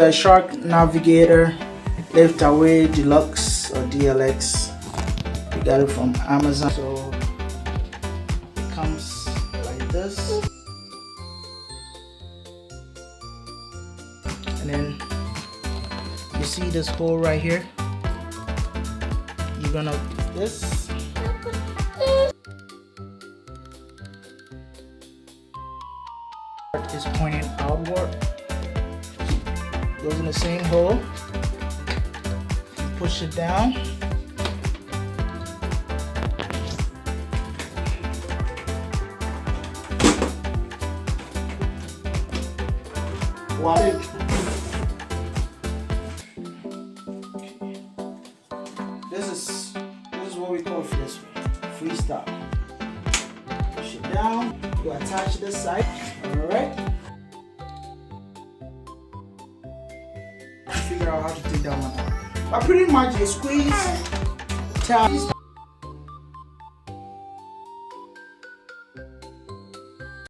The Shark Navigator Lift Away Deluxe or DLX. We got it from Amazon. So it comes like this, and then you see this hole right here. You're gonna put this. Is pointing outward. Goes in the same hole. Push it down. Wow. This is what we call this freestyle. Push it down. You attach this side. All right. Figure out how to take that one out. But pretty much you squeeze, tap.